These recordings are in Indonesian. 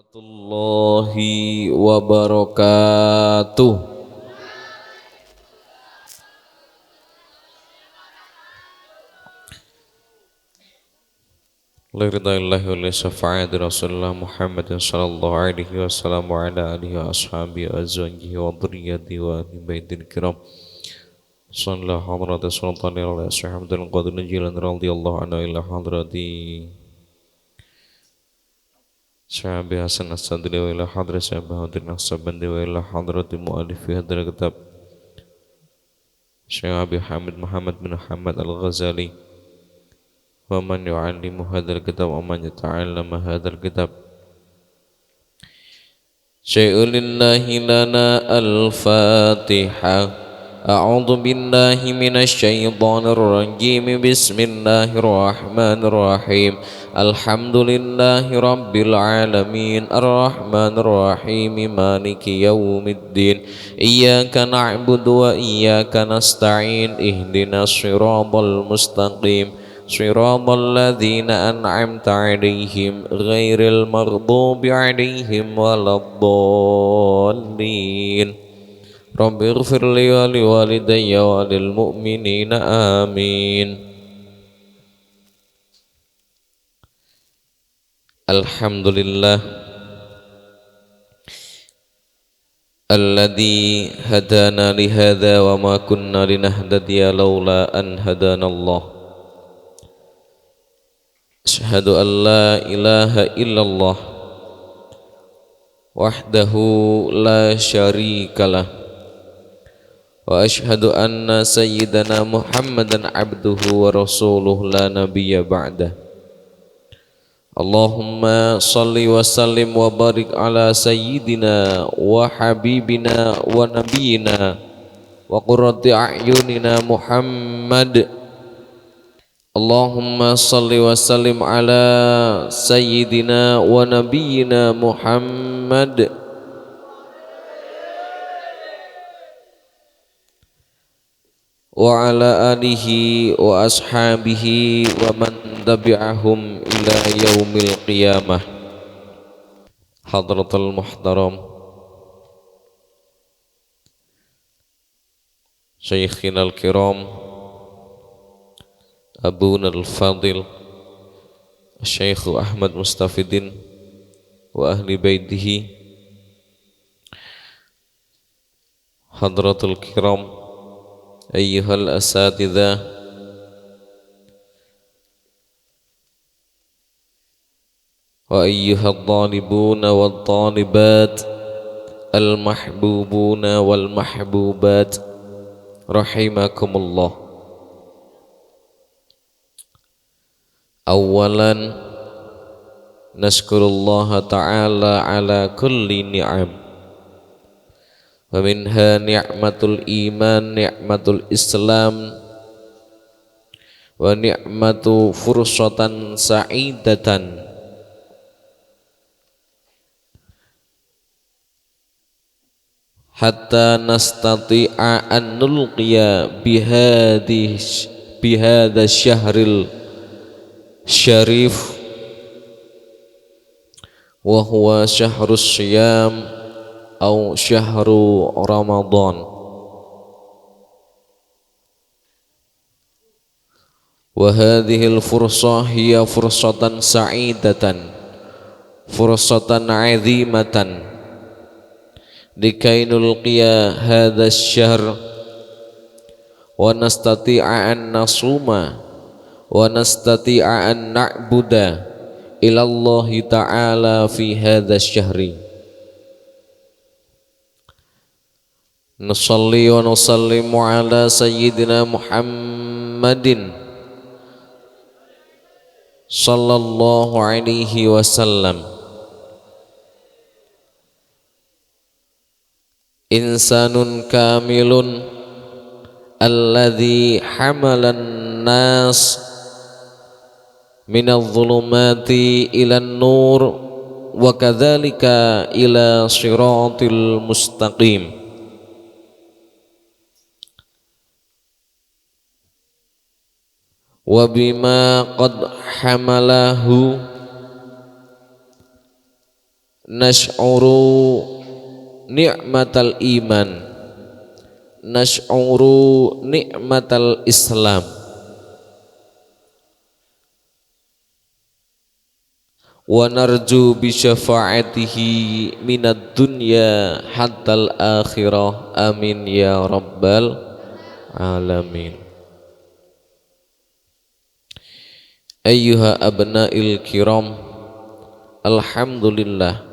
Warahmatullahi wabarakatuh. Liridaillahi wa li syafa'ati Rasulullah Muhammad sallallahu alaihi wasallam wa ala alihi wa ashabihi wa azwajihi wa dhurriyyatihi wa ahli baitil kiram. Sallallahu hadrati sultani ala Syekh Qadir Jilan radhiyallahu anhu ila hadrati Syekh Hasan As-Sadri wa ila hadrati Syekh Bahadur Naqsabandi wa ila hadrati mu'allifi hadzal kitab Syekh Abi Hamid Muhammad bin Muhammad Al-Ghazali wa man yu'allimu hadzal kitab wa man yata'allama hadzal kitab. Syai'un lillahi lana al-Fatihah. A'udzu billahi minasy syaithanir rajim. Bismillahirrahmanirrahim. Alhamdulillahi rabbil alamin. Arrahmanir rahim. Maliki yaumiddin. Iyyaka na'budu wa iyyaka nasta'in. Ihdinas shiratal mustaqim. Shiratal ladzina an'amta 'alaihim ghairil maghdubi 'alaihim waladdallin. Rabbi ighfir li wa liwalidayya wa lil mu'minina amin. Alhamdulillah alladzi hadana li hadza wa ma kunna linahtadiya laula an hadanallah. Asyhadu an la ilaha illallah wahdahu la syarikalah wa ashhadu anna sayyidana Muhammadan abduhu wa rasuluhu la nabiyya ba'dah. Allahumma salli wa sallim wa barik ala sayyidina wa habibina wa nabiyina wa qurrati a'yunina Muhammad. Allahumma salli wa sallim ala sayyidina wa nabiyina Muhammad wa ala alihi wa ashabihi wa man tabi'ahum ila yaumil qiyamah. Hadratul muhtaram Syekhina al-kiram Abuna al-fadil Syekh Ahmad Mustafidin wa ahli baitihi. Hadratul kiram ayyuhal asatidzah wa ayyuhal talibuna wal talibat al mahbubuna wal mahbubat rahimakumullah. Awalan nashkurullaha ta'ala ala kulli ni'am wa minha ni'matul iman, ni'matul islam, wa ni'matu fursatan sa'idatan hatta nastati'a an nulqiya bihadha syahril syarif wa huwa syahrus syiyam au syahru Ramadan. Wa hadhil fursah hiya fursatan sa'idatan, fursatan 'azimatan likay nulqiya hadha asy-syahr wa nastati'a an nasuma wa nastati'a an na'buda ila Allah ta'ala fi hadha asy-syahri. Nusalli wa nusallimu ala sayyidina Muhammadin sallallahu alaihi wasallam, insanun kamilun alladhi hamalan nas minadh dhulumati ilan nur wa kadzalika ila shiratil mustaqim. Wa bima qad hamalahu nash'uru ni'matal iman, nash'uru ni'matal islam, wa narju bi syafa'atihi minad dunya hatta al-akhirah, amin ya rabbal alamin. Ayyuha abna'il kiram, alhamdulillah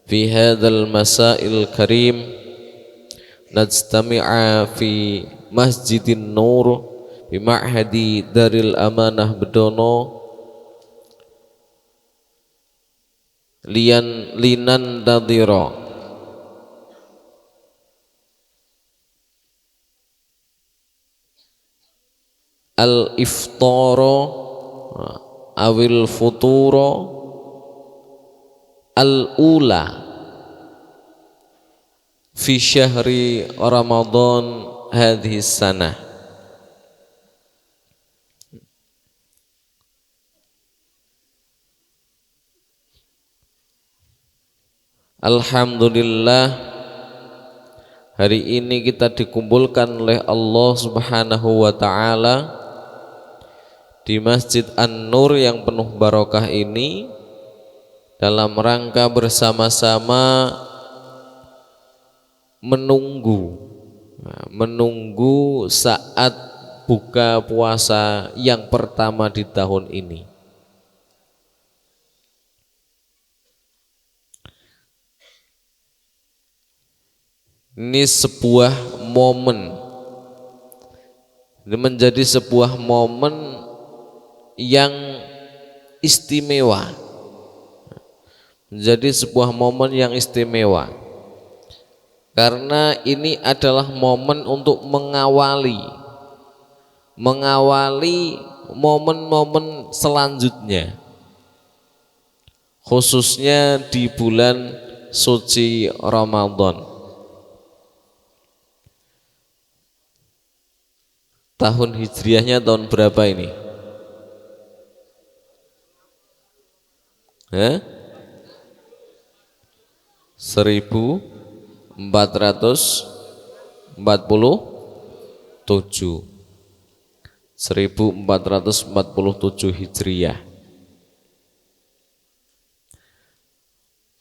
fi hadzal masa'il karim najtami'a fi Masjidin Nur bi ma'hadi Daril Amanah Bedono linan dadira al-iftara awil futuro al-ula fi syahri Ramadan hadhihi sanah. Alhamdulillah, hari ini kita dikumpulkan oleh Allah Subhanahu wa taala di Masjid An-Nur yang penuh barokah ini dalam rangka bersama-sama menunggu saat buka puasa yang pertama di tahun ini. Ini sebuah momen, ini menjadi sebuah momen yang istimewa, menjadi sebuah momen yang istimewa karena ini adalah momen untuk mengawali momen-momen selanjutnya, khususnya di bulan suci Ramadan. Tahun hijriahnya tahun berapa ini? 1447 Hijriah.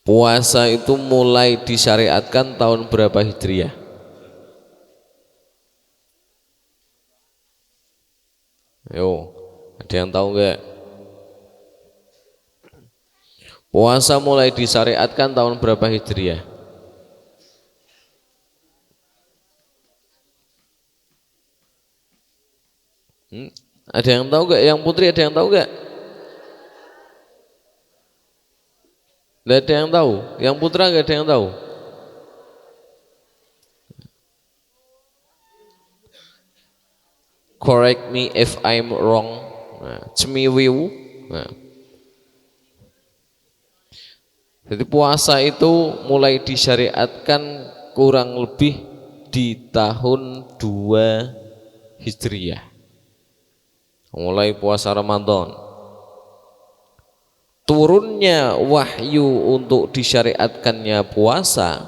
Puasa itu mulai disyariatkan tahun berapa Hijriah? Yo, ada yang tahu enggak? Puasa mulai disyariatkan tahun berapa Hijriah? Ada yang tahu gak? Yang putri ada yang tahu gak? Tidak ada yang tahu. Yang putra gak ada yang tahu. Correct me if I'm wrong. Cemiwiu. Jadi puasa itu mulai disyariatkan kurang lebih di tahun 2 Hijriah. Mulai puasa Ramadan. Turunnya wahyu untuk disyariatkannya puasa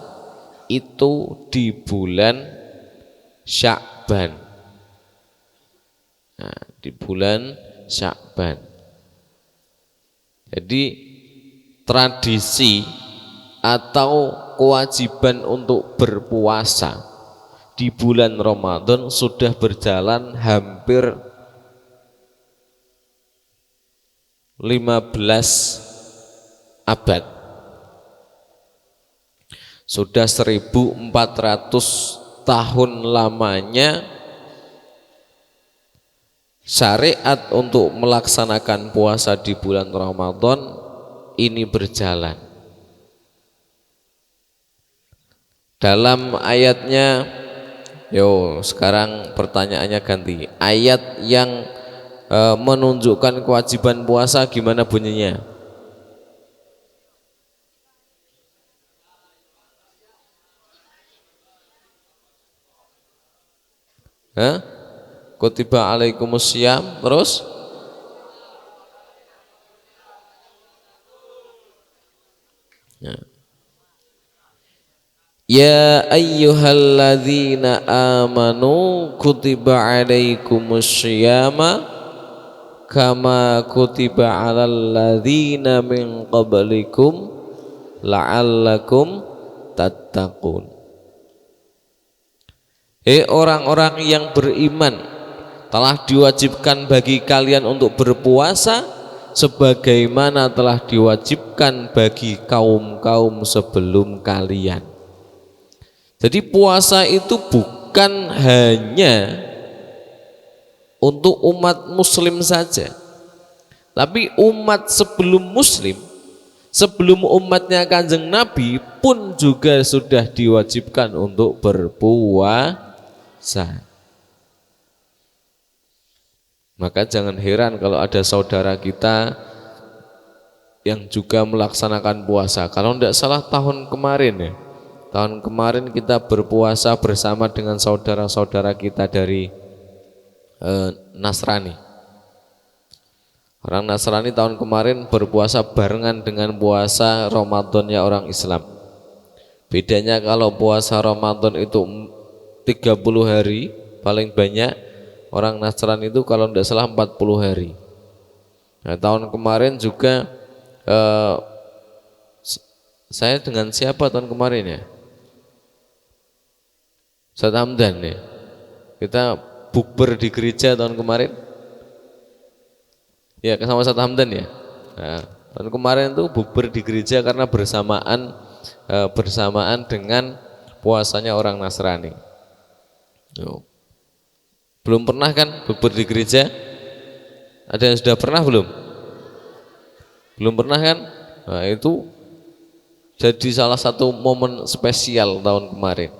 itu di bulan Sya'ban. Nah, di bulan Sya'ban. Jadi tradisi atau kewajiban untuk berpuasa di bulan Ramadan sudah berjalan hampir 15 abad. Sudah 1400 tahun lamanya syariat untuk melaksanakan puasa di bulan Ramadan ini berjalan. Dalam ayatnya, sekarang pertanyaannya ganti. Ayat yang menunjukkan kewajiban puasa gimana bunyinya? Kutiba alaikumusiyam, terus Ya. Ya ayyuhalladzina amanu kutiba alaikumussyiyama kama kutiba alal ladzina min qablikum la'allakum tattaqun. Orang-orang yang beriman, telah diwajibkan bagi kalian untuk berpuasa sebagaimana telah diwajibkan bagi kaum-kaum sebelum kalian. Jadi puasa itu bukan hanya untuk umat muslim saja, tapi umat sebelum muslim, sebelum umatnya Kanjeng Nabi pun juga sudah diwajibkan untuk berpuasa. Maka jangan heran kalau ada saudara kita yang juga melaksanakan puasa. Kalau tidak salah tahun kemarin ya, tahun kemarin kita berpuasa bersama dengan saudara-saudara kita dari Nasrani. Orang Nasrani tahun kemarin berpuasa barengan dengan puasa Ramadannya orang Islam. Bedanya kalau puasa Ramadan itu 30 hari paling banyak, orang Nasrani itu kalau tidak salah 40 hari. Nah, tahun kemarin juga saya dengan siapa tahun kemarin ya? Ustaz Hamdan ya. Kita bukber di gereja tahun kemarin. Ya, sama Ustaz Hamdan ya. Nah, tahun kemarin itu bukber di gereja karena bersamaan dengan puasanya orang Nasrani. Belum pernah kan bukber di gereja? Ada yang sudah pernah belum? Belum pernah kan? Nah, itu jadi salah satu momen spesial tahun kemarin.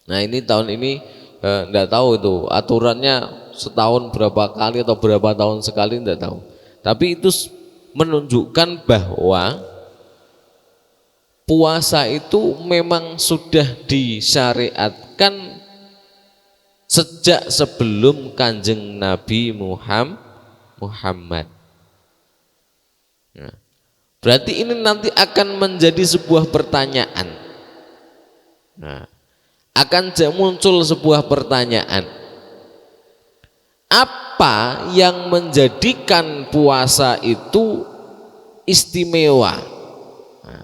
Nah, ini tahun ini enggak tahu itu aturannya setahun berapa kali atau berapa tahun sekali enggak tahu. Tapi itu menunjukkan bahwa puasa itu memang sudah disyariatkan sejak sebelum Kanjeng Nabi Muhammad. Nah, berarti ini nanti akan menjadi sebuah pertanyaan. Nah, akan muncul sebuah pertanyaan, apa yang menjadikan puasa itu istimewa? Nah,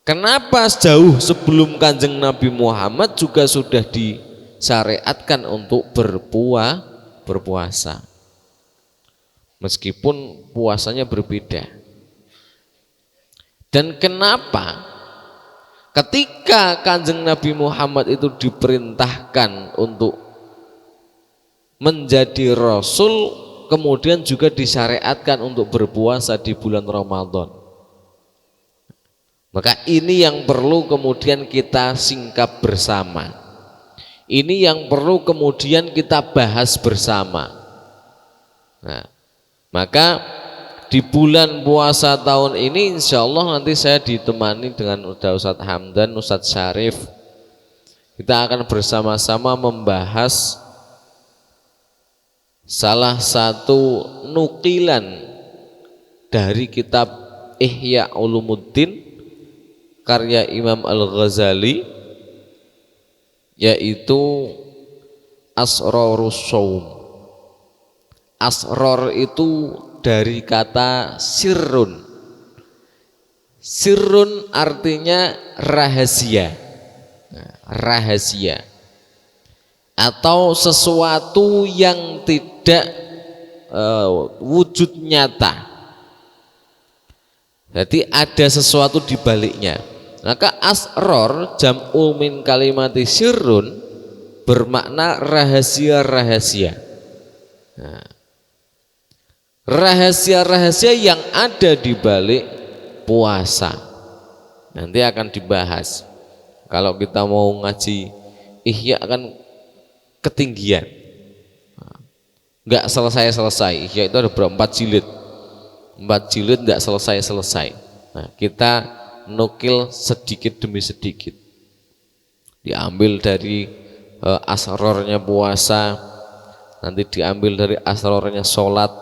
kenapa jauh sebelum Kanjeng Nabi Muhammad juga sudah disyariatkan untuk berpuasa meskipun puasanya berbeda? Dan kenapa ketika Kanjeng Nabi Muhammad itu diperintahkan untuk menjadi Rasul, kemudian juga disyariatkan untuk berpuasa di bulan Ramadan? Maka ini yang perlu kemudian kita singkap bersama. Ini yang perlu kemudian kita bahas bersama. Nah, maka di bulan puasa tahun ini insya Allah nanti saya ditemani dengan Ustaz Hamdan, Ustaz Syarif. Kita akan bersama-sama membahas salah satu nukilan dari kitab Ihya Ulumuddin karya Imam Al-Ghazali, yaitu Asrarus Shaum. Asrar itu dari kata sirrun. Sirrun artinya rahasia. Rahasia atau sesuatu yang tidak wujud nyata. Jadi ada sesuatu di baliknya. Maka asrar jam'u min kalimati sirrun bermakna rahasia-rahasia. Nah, rahasia-rahasia yang ada di balik puasa nanti akan dibahas. Kalau kita mau ngaji Ihya akan ketinggian, nggak selesai-selesai. Ihya itu ada berapa? 4 jilid nggak selesai-selesai. Nah, kita nukil sedikit demi sedikit, diambil dari asrornya puasa, nanti diambil dari asrornya sholat.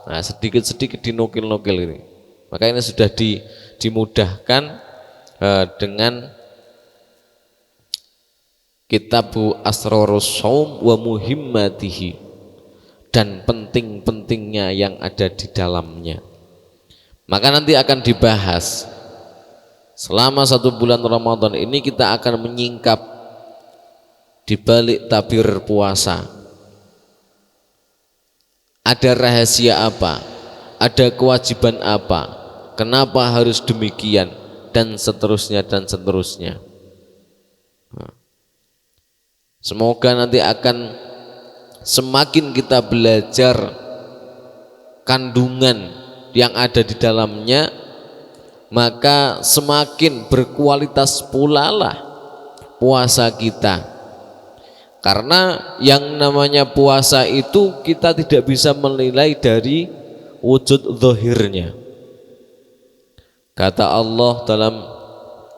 Nah, sedikit-sedikit dinukil-nukil ini. Maka ini sudah dimudahkan dengan Kitabu Asrarus Shaum wa Muhimmatihi, dan penting-pentingnya yang ada di dalamnya. Maka nanti akan dibahas selama 1 bulan Ramadan ini. Kita akan menyingkap di balik tabir puasa, ada rahasia apa, ada kewajiban apa, kenapa harus demikian, dan seterusnya dan seterusnya. Semoga nanti akan semakin kita belajar kandungan yang ada di dalamnya, maka semakin berkualitas pula lah puasa kita. Karena yang namanya puasa itu kita tidak bisa menilai dari wujud zahirnya. Kata Allah dalam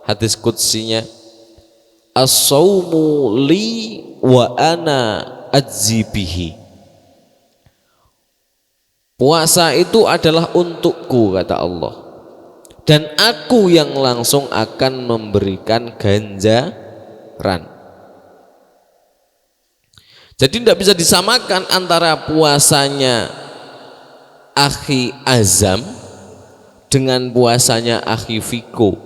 hadis qudsinya, as-saumu li wa ana ajzi bihi. Puasa itu adalah untukku, kata Allah, dan aku yang langsung akan memberikan ganjaran. Jadi tidak bisa disamakan antara puasanya Akhi Azam dengan puasanya Akhi Viko.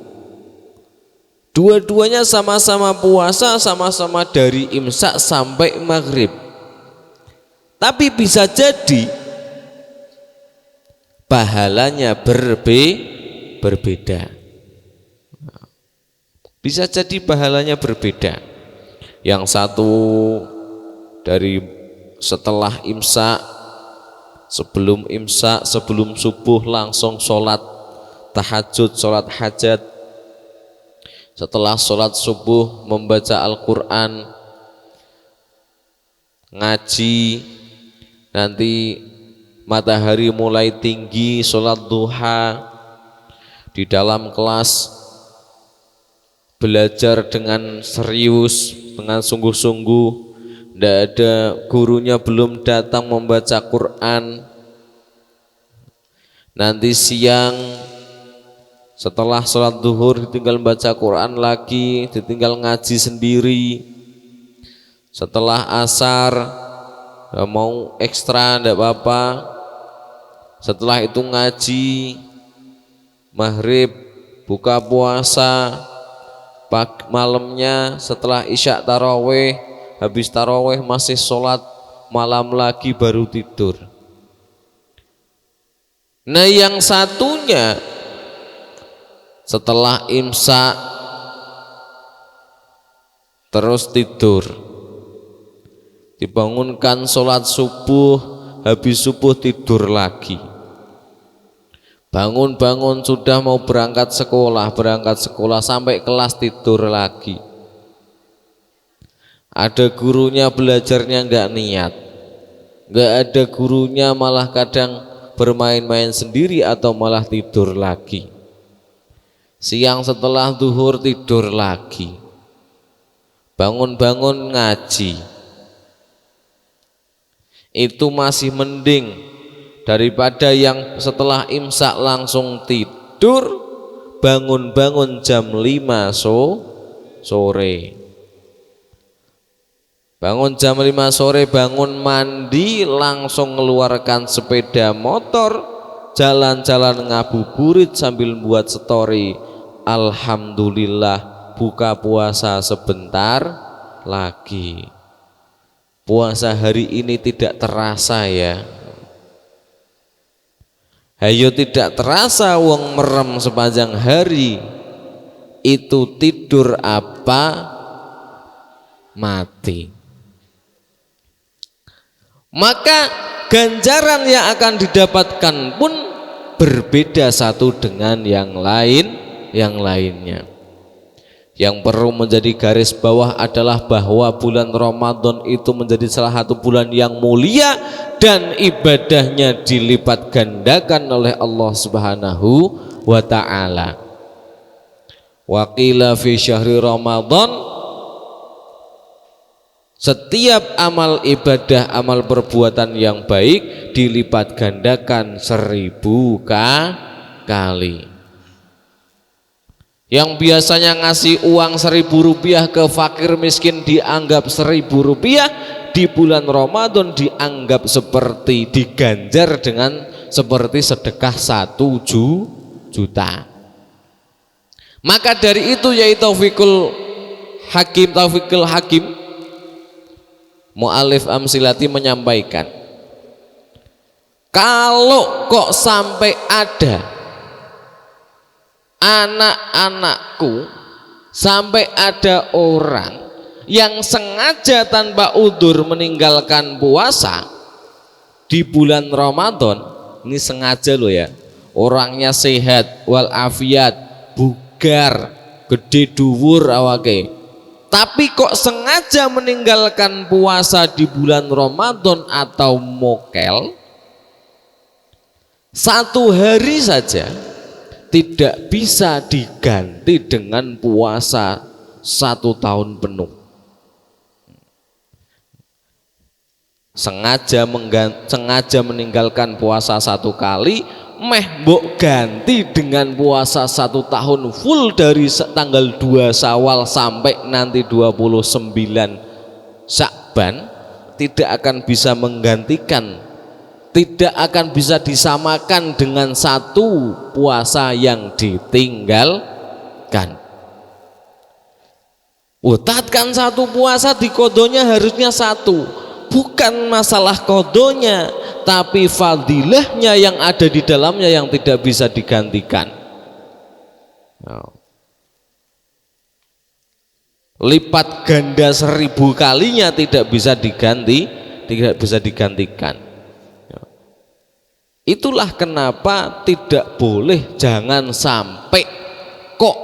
Dua-duanya sama-sama puasa, sama-sama dari imsak sampai maghrib. Tapi bisa jadi pahalanya berbeda. Bisa jadi pahalanya berbeda. Yang satu dari setelah imsak, sebelum imsak, sebelum subuh langsung sholat tahajud, sholat hajat. Setelah sholat subuh membaca Al-Quran, ngaji, nanti matahari mulai tinggi, sholat duha, di dalam kelas belajar dengan serius, dengan sungguh-sungguh, tidak ada gurunya belum datang membaca Quran. Nanti siang setelah sholat duhur ditinggal baca Quran lagi, ditinggal ngaji sendiri. Setelah asar mau ekstra tidak apa-apa. Setelah itu ngaji, maghrib buka puasa, malamnya setelah isya taraweh, habis taraweh masih sholat malam lagi baru tidur. Nah yang satunya setelah imsak terus tidur, dibangunkan sholat subuh, habis subuh tidur lagi, bangun-bangun sudah mau berangkat sekolah sampai kelas tidur lagi. Ada gurunya belajarnya nggak niat, nggak ada gurunya malah kadang bermain-main sendiri atau malah tidur lagi. Siang setelah zuhur tidur lagi, bangun-bangun ngaji. Itu masih mending daripada yang setelah imsak langsung tidur, bangun-bangun jam 5 sore. Bangun jam 5 sore, bangun mandi, langsung mengeluarkan sepeda motor, jalan-jalan ngabuburit sambil buat story. Alhamdulillah buka puasa sebentar lagi. Puasa hari ini tidak terasa ya. Hayo tidak terasa wong merem sepanjang hari. Itu tidur apa? Mati. Maka ganjaran yang akan didapatkan pun berbeda satu dengan yang lainnya. Yang perlu menjadi garis bawah adalah bahwa bulan Ramadan itu menjadi salah satu bulan yang mulia dan ibadahnya dilipat gandakan oleh Allah Subhanahu wa ta'ala. Wa qila fi syahri Ramadan, setiap amal ibadah, amal perbuatan yang baik dilipat gandakan 1000 kali. Yang biasanya ngasih uang 1.000 rupiah ke fakir miskin dianggap 1.000 rupiah, di bulan Ramadan dianggap seperti diganjar dengan seperti sedekah 1 juta. Maka dari itu yaitu Taufikul Hakim Mu'alif Amsilati menyampaikan, kalau kok sampai ada anak-anakku, sampai ada orang yang sengaja tanpa udzur meninggalkan puasa di bulan Ramadan, ini sengaja loh ya, orangnya sehat walafiat, bugar, gede dhuwur awake, tapi kok sengaja meninggalkan puasa di bulan Ramadan atau mokel, 1 hari saja tidak bisa diganti dengan puasa 1 tahun penuh. Sengaja meninggalkan puasa 1 kali, mbok ganti dengan puasa 1 tahun full dari tanggal 2 Syawal sampai nanti 29 Sya'ban, tidak akan bisa menggantikan, tidak akan bisa disamakan dengan 1 puasa yang ditinggalkan. Tatkan 1 puasa di kodonya harusnya 1, bukan masalah kodonya, tapi fadilahnya yang ada di dalamnya yang tidak bisa digantikan. Lipat ganda 1000 kalinya tidak bisa digantikan. Itulah kenapa tidak boleh, jangan sampai kok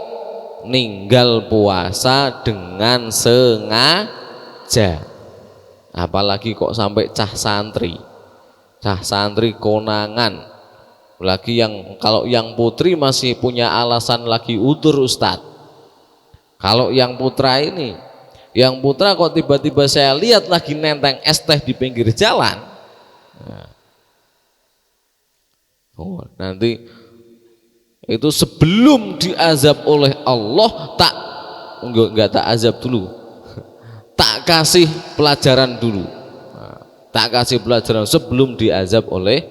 ninggal puasa dengan sengaja, apalagi kok sampai cah santri konangan, lagi yang kalau yang putri masih punya alasan lagi udzur Ustadz. Kalau yang putra ini, yang putra kok tiba-tiba saya lihat lagi nenteng es teh di pinggir jalan, nanti itu sebelum diazab oleh Allah enggak tak azab dulu, tak kasih pelajaran dulu, sebelum diazab oleh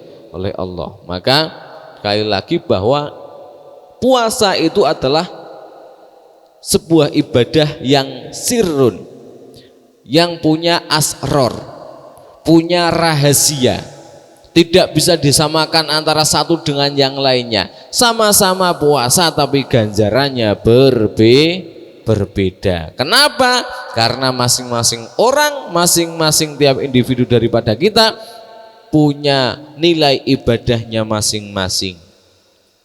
Allah. Maka sekali lagi bahwa puasa itu adalah sebuah ibadah yang sirrun, yang punya asror, punya rahasia, tidak bisa disamakan antara satu dengan yang lainnya. Sama-sama puasa tapi ganjarannya berbeda. Kenapa? Karena masing-masing orang, masing-masing tiap individu daripada kita punya nilai ibadahnya masing-masing,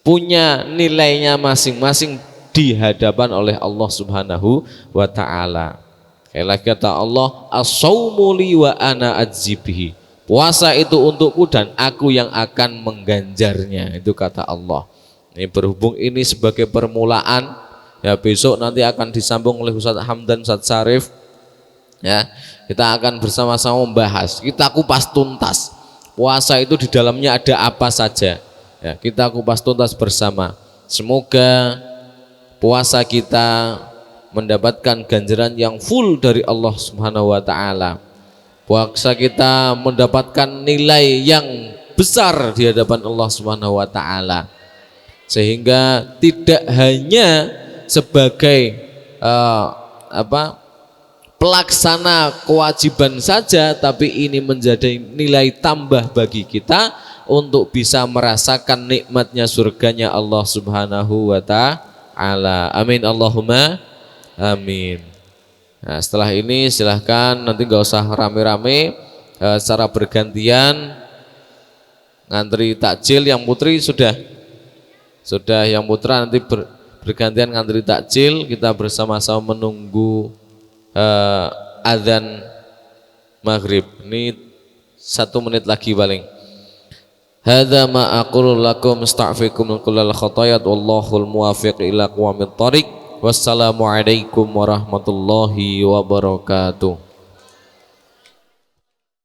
punya nilainya masing-masing di hadapan oleh Allah Subhanahu wa ta'ala. Kayak kata Allah, as-saumu li wa ana ajzibihi, puasa itu untukku dan aku yang akan mengganjarnya, itu kata Allah. Ini berhubung ini sebagai permulaan, ya besok nanti akan disambung oleh Ustadz Hamdan, Ustadz Syarif, ya kita akan bersama-sama membahas, kita kupas tuntas puasa itu di dalamnya ada apa saja, ya kita kupas tuntas bersama. Semoga puasa kita mendapatkan ganjaran yang full dari Allah Subhanahu wa ta'ala, puasa kita mendapatkan nilai yang besar di hadapan Allah Subhanahu wa ta'ala, sehingga tidak hanya sebagai pelaksana kewajiban saja, tapi ini menjadi nilai tambah bagi kita untuk bisa merasakan nikmatnya surganya Allah Subhanahu wa ta'ala. Amin Allahumma amin. Nah, setelah ini silahkan nanti nggak usah rame-rame, secara bergantian ngantri takjil. Yang putri sudah yang putra nanti bergantian ngantri takjil, kita bersama-sama menunggu adzan maghrib. Ini 1 menit lagi paling. Hadza ma aqulu lakum astaghfirukum min kullil khatayat wallahul muwaffiq ila aqwamit thoriq. Wassalamualaikum warahmatullahi wabarakatuh.